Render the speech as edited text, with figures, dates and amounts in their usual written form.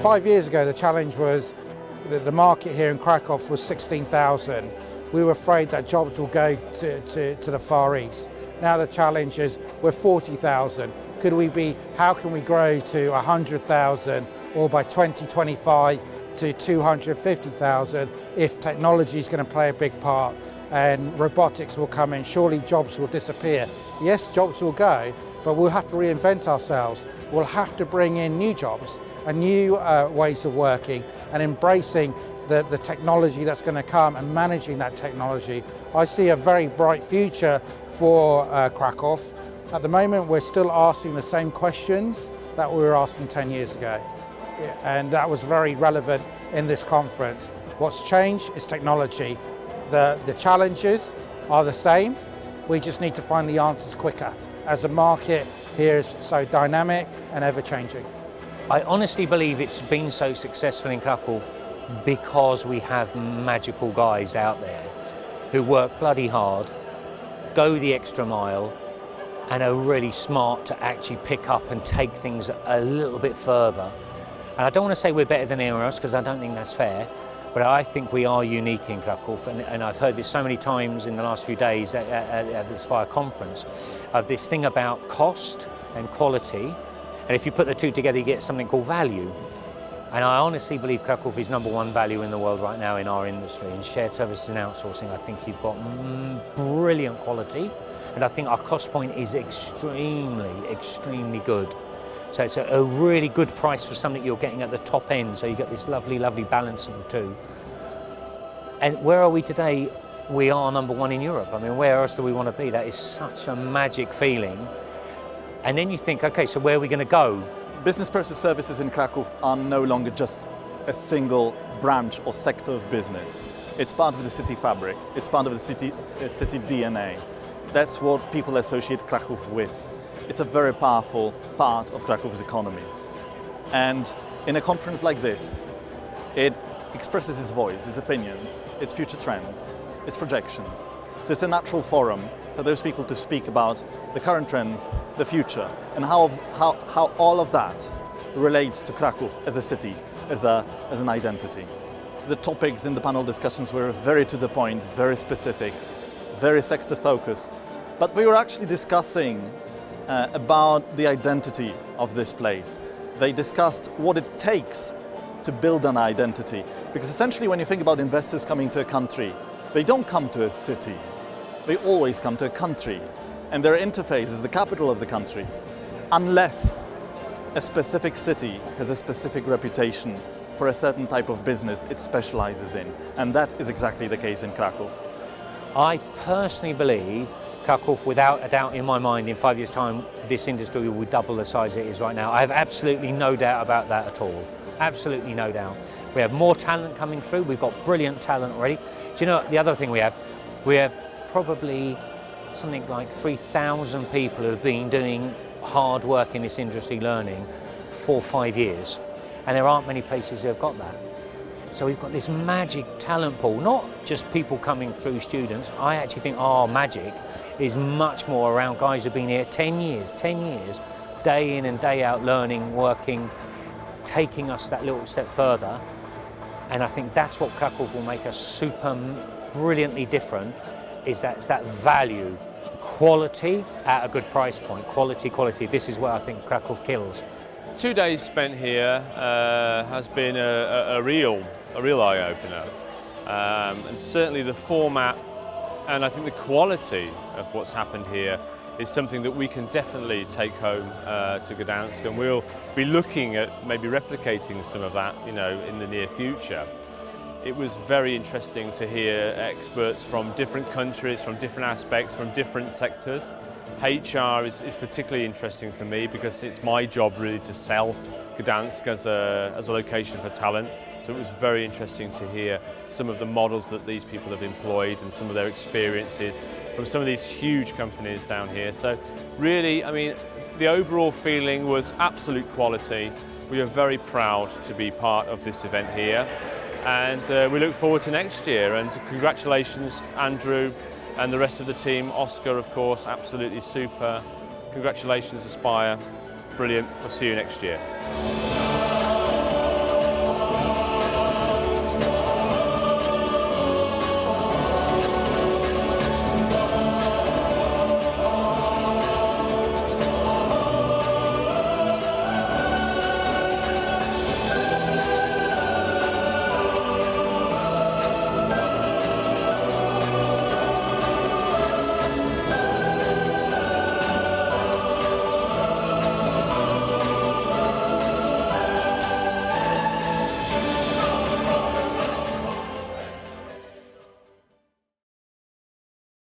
5 years ago, the challenge was that the market here in Krakow was 16,000. We were afraid that jobs will go to the Far East. Now the challenge is we're 40,000. How can we grow to 100,000 or by 2025 to 250,000 if technology is going to play a big part and robotics will come in? Surely jobs will disappear. Yes, jobs will go, but we'll have to reinvent ourselves. We'll have to bring in new jobs and new ways of working and embracing the technology that's going to come and managing that technology. I see a very bright future for Krakow. At the moment, we're still asking the same questions that we were asking 10 years ago. And that was very relevant in this conference. What's changed is technology. The challenges are the same. We just need to find the answers quicker, as the market here is so dynamic and ever-changing. I honestly believe it's been so successful in Krakow because we have magical guys out there who work bloody hard, go the extra mile, and are really smart to actually pick up and take things a little bit further. And I don't want to say we're better than anyone else, because I don't think that's fair, but I think we are unique in Krakow, and I've heard this so many times in the last few days at the Spire conference, of this thing about cost and quality, and if you put the two together you get something called value. And I honestly believe Krakow is #1 value in the world right now in our industry. In shared services and outsourcing, I think you've got brilliant quality, and I think our cost point is extremely good. So it's a really good price for something you're getting at the top end, so you get this lovely balance of the two. And where are we today? We are #1 in Europe. I mean, where else do we want to be? That is such a magic feeling. And then you think, okay, so where are we going to go? Business process services in Krakow are no longer just a single branch or sector of business. It's part of the city fabric. It's part of the city DNA. That's what people associate Krakow with. It's a very powerful part of Krakow's economy. And in a conference like this, it expresses its voice, its opinions, its future trends, its projections. So it's a natural forum for those people to speak about the current trends, the future, and how all of that relates to Krakow as a city, as an identity. The topics in the panel discussions were very to the point, very specific, very sector focused. But we were actually discussing about the identity of this place. They discussed what it takes to build an identity. Because essentially when you think about investors coming to a country, they don't come to a city. They always come to a country. And their interface is the capital of the country. Unless a specific city has a specific reputation for a certain type of business it specializes in. And that is exactly the case in Krakow. I personally believe Krakow, without a doubt in my mind, in 5 years' time, this industry will double the size it is right now. I have absolutely no doubt about that at all. Absolutely no doubt. We have more talent coming through. We've got brilliant talent already. Do you know the other thing we have? We have probably something like 3,000 people who have been doing hard work in this industry learning for 5 years. And there aren't many places who have got that. So we've got this magic talent pool, not just people coming through, students. I actually think our magic is much more around guys who've been here 10 years, day in and day out, learning, working, taking us that little step further. And I think that's what Krakow will make us super brilliantly different, is that value, quality at a good price point, quality. This is where I think Krakow kills. 2 days spent here has been a real eye-opener, and certainly the format and I think the quality of what's happened here is something that we can definitely take home to Gdansk, and we'll be looking at maybe replicating some of that, in the near future. It was very interesting to hear experts from different countries, from different aspects, from different sectors. HR is particularly interesting for me because it's my job really to sell Gdansk as a location for talent. So it was very interesting to hear some of the models that these people have employed and some of their experiences from some of these huge companies down here. So really, the overall feeling was absolute quality. We are very proud to be part of this event here, and we look forward to next year. And congratulations, Andrew, and the rest of the team. Oscar, of course, absolutely super. Congratulations, Aspire. Brilliant. We'll see you next year.